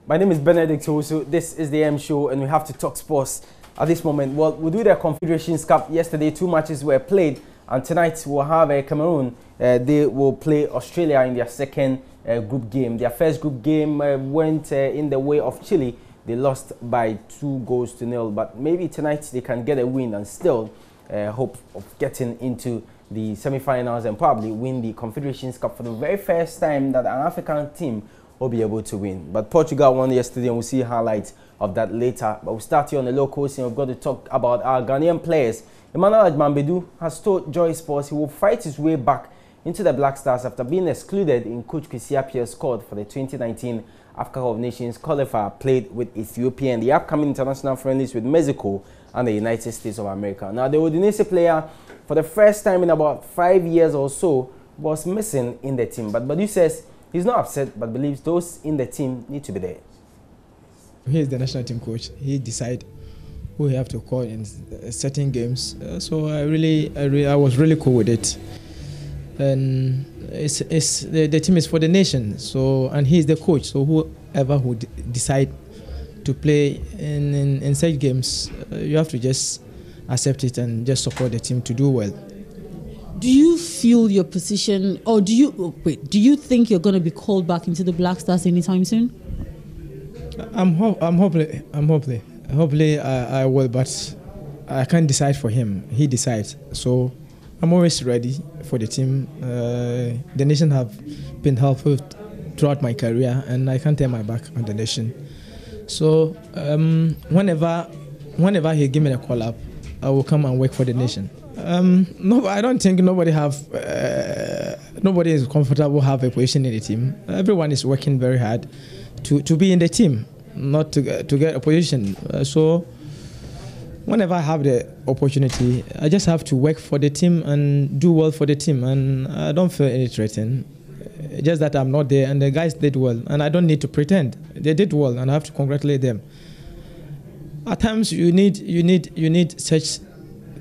My name is Benedict Owusu. This is the M Show, and we have to talk sports at this moment. Well, we'll do the Confederations Cup. Yesterday, 2 matches were played, and tonight we'll have Cameroon. They will play Australia in their second group game. Their first group game went in the way of Chile. They lost by 2-0, but maybe tonight they can get a win and still hope of getting into the semi-finals and probably win the Confederations Cup for the very first time that an African team will be able to win. But Portugal won yesterday, and we'll see highlights of that later. But we'll start here on the local scene. We've got to talk about our Ghanaian players. Agyeman Badu has told Joy Sports he will fight his way back into the Black Stars after being excluded in Coach Kwesi Appiah's squad for the 2019 Africa Cup of Nations qualifier played with Ethiopia and the upcoming international friendlies with Mexico and the United States of America. Now, the Udinese player, for the first time in about 5 years or so, was missing in the team. But Badu says he's not upset, but believes those in the team need to be there. He is the national team coach. He decides who he have to call in certain games. So I was really cool with it. And the team is for the nation. So and he is the coach. So whoever would decide to play in such games, you have to just accept it and just support the team to do well. Do you feel your position, or do you think you're going to be called back into the Black Stars anytime soon? Hopefully I will, but I can't decide for him. He decides. So I'm always ready for the team. The nation have been helpful throughout my career, and I can't turn my back on the nation. So whenever he give me a call up, I will come and work for the nation. No, I don't think nobody is comfortable have a position in the team. Everyone is working very hard to be in the team, not to get a position. So whenever I have the opportunity, I just have to work for the team and do well for the team, and I don't feel any threatened. Just that I'm not there, and the guys did well, and I don't need to pretend. They did well, and I have to congratulate them. At times, you need such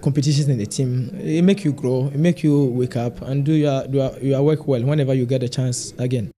competitions in the team. It make you grow, it make you wake up and do your work well whenever you get a chance again.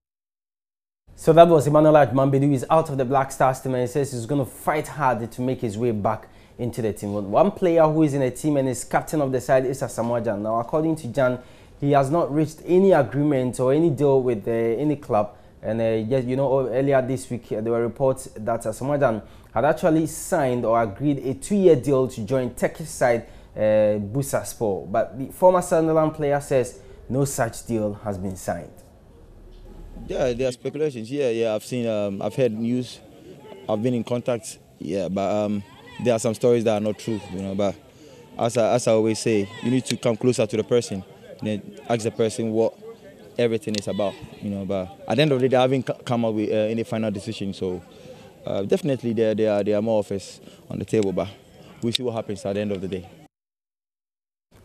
So that was Agyeman Badu. He's out of the Black Stars team, and he says he's going to fight hard to make his way back into the team. One player who is in the team and is captain of the side is Asamoah Gyan. Now, according to Jan, he has not reached any agreement or any deal with any club. And yes, you know, earlier this week there were reports that Asamoah Gyan had actually signed or agreed a 2-year deal to join Turkish side Bursaspor. But the former Sunderland player says no such deal has been signed. Yeah, there are speculations. Yeah, I've seen, I've heard news, I've been in contact. Yeah, but there are some stories that are not true, you know. But as I always say, you need to come closer to the person, and then ask the person what everything is about, you know. But at the end of the day, I haven't come up with any final decision. So definitely there are more offers on the table, but we'll see what happens at the end of the day.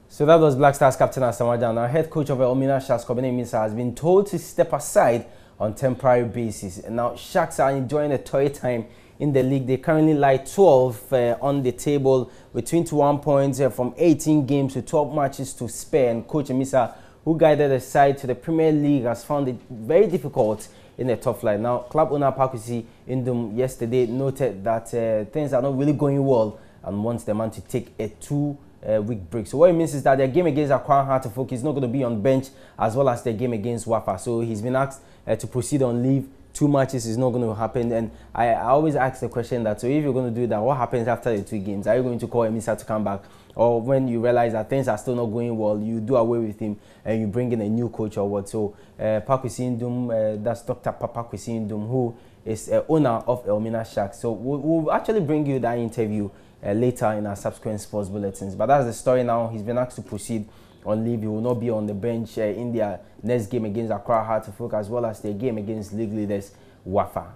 So that was Black Stars captain Asamoah Gyan. Our head coach of Elmina Sharks, Kobene Mensah, has been told to step aside on temporary basis. And now Sharks are enjoying a toy time in the league. They currently lie 12 on the table with 21 points from 18 games with 12 matches to spare. And Coach Mensah, who guided the side to the Premier League, has found it very difficult in the top flight. Now, club owner Pakwesi Indum yesterday noted that things are not really going well and wants the man to take a 2-week break. So what it means is that their game against Accra Hearts is not going to be on bench, as well as their game against Wafa. So he's been asked to proceed on leave. 2 matches is not going to happen. And I always ask the question that, so if you're going to do that, what happens after the 2 games? Are you going to call Mensah to come back? Or when you realize that things are still not going well, you do away with him and you bring in a new coach or what? So Pakwesi Indum, that's Dr. Pakwesi Indum, who is owner of Elmina Sharks. So we'll actually bring you that interview later in our subsequent sports bulletins. But that's the story now. He's been asked to proceed on leave. He will not be on the bench in their next game against Accra Hearts, as well as their game against league leaders Wafa.